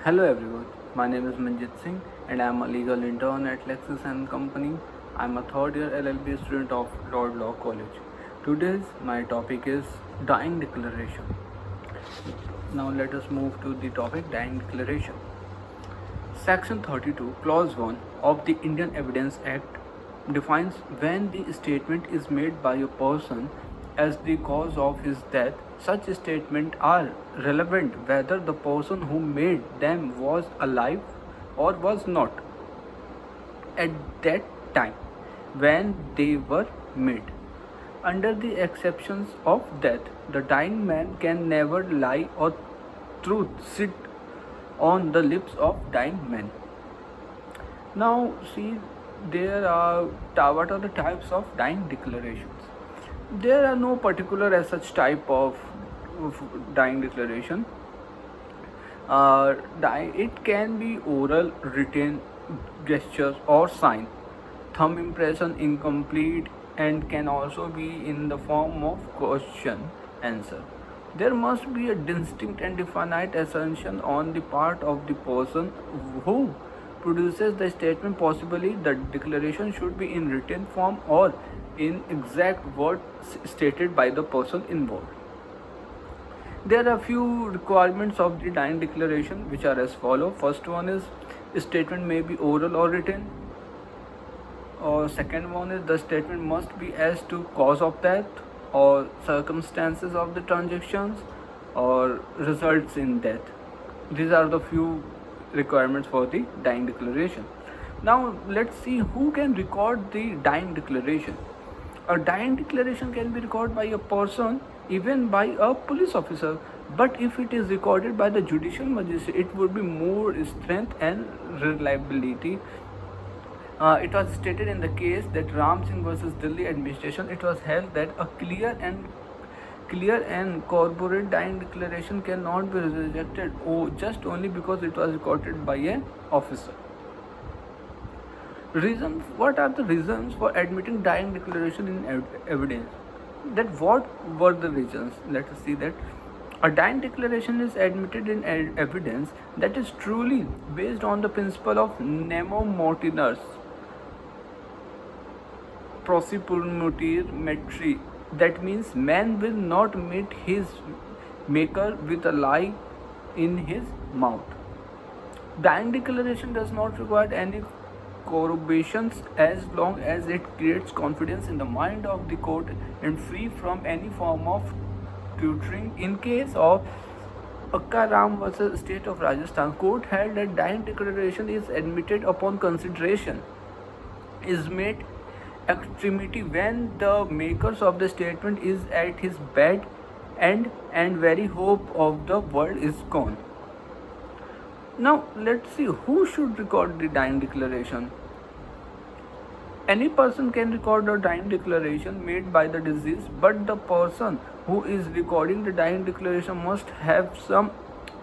Hello everyone, my name is Manjit Singh and I am a legal intern at LEXIS and Company. I am a third year LLB student of Lord Law College. Today's my topic is dying declaration. Now let us move to the topic dying declaration. Section 32, Clause 1 of the Indian Evidence Act defines when the statement is made by a person as the cause of his death. Such statements are relevant whether the person who made them was alive or was not at that time when they were made. Under the exceptions of death, the dying man can never lie or truth sit on the lips of dying men. Now see, what are the types of dying declarations? There are no particular as such type of dying declaration. It can be oral, written, gestures or sign. Thumb impression incomplete and can also be in the form of question answer. There must be a distinct and definite assumption on the part of the person who produces the statement. Possibly the declaration should be in written form or in exact words stated by the person involved. There are few requirements of the dying declaration which are as follow. First one is statement may be oral or written. Or second one is the statement must be as to cause of death or circumstances of the transactions or results in death. These are the few requirements for the dying declaration. Now let's see who can record the dying declaration. A dying declaration can be recorded by a person, even by a police officer, but if it is recorded by the judicial magistrate, it would be more strength and reliability. It was stated in the case that Ram Singh versus Delhi administration, it was held that a clear and corporate dying declaration cannot be rejected just only because it was recorded by an officer. What are the reasons for admitting dying declaration in evidence? That what were the reasons? Let us see that. A dying declaration is admitted in evidence that is truly based on the principle of nemo mortuus proprietary. That means man will not meet his maker with a lie in his mouth. Dying declaration does not require any corroborations as long as it creates confidence in the mind of the court and free from any form of tutoring. In case of Akka Ram versus State of Rajasthan, court held that dying declaration is admitted upon consideration is made extremity when the makers of the statement is at his bed and very hope of the world is gone. Now let's see who should record the dying declaration. Any person can record a dying declaration made by the deceased, but the person who is recording the dying declaration must have some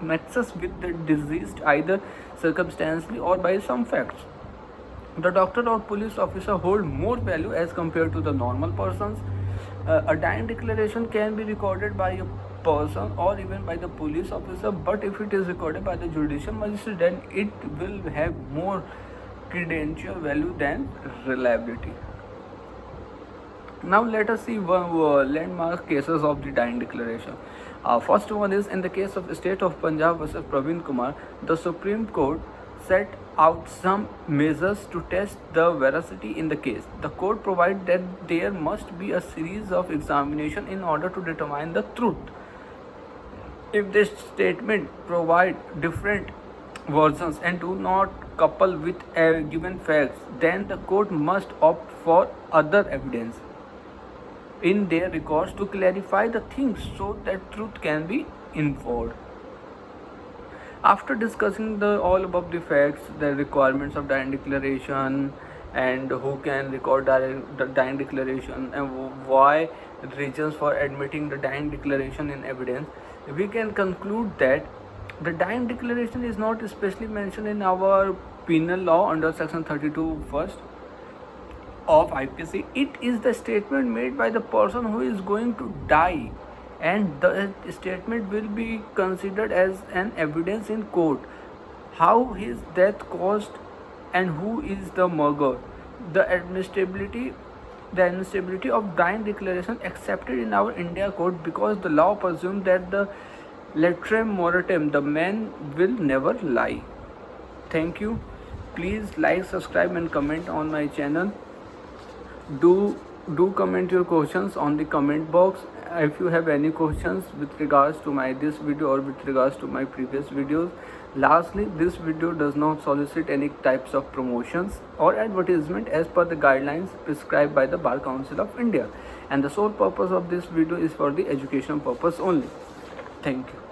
nexus with the deceased, either circumstantially or by some facts. The doctor or police officer hold more value as compared to the normal persons. A dying declaration can be recorded by a person or even by the police officer, but if it is recorded by the judicial magistrate, then it will have more credential value than reliability. Now let us see landmark cases of the dying declaration. First one is in the case of the state of Punjab versus Praveen Kumar. The Supreme Court set out some measures to test the veracity in the case. The court provided that there must be a series of examination in order to determine the truth. If this statement provide different versions and do not couple with given facts, then the court must opt for other evidence in their records to clarify the things so that truth can be inferred. After discussing all above the facts, the requirements of dying declaration, and who can record the dying declaration and why reasons for admitting the dying declaration in evidence, we can conclude that the dying declaration is not especially mentioned in our penal law under section 32 first of IPC. It is the statement made by the person who is going to die and the statement will be considered as an evidence in court. how his death caused, and who is the murderer. The admissibility of dying declaration accepted in our India code, because the law presumes that the letrem mortem, the man will never lie. Thank you. Please like, subscribe and comment on my channel. Do comment your questions on the comment box. If you have any questions with regards to this video or with regards to my previous videos. Lastly, this video does not solicit any types of promotions or advertisement as per the guidelines prescribed by the Bar Council of India, and the sole purpose of this video is for the education purpose only. Thank you.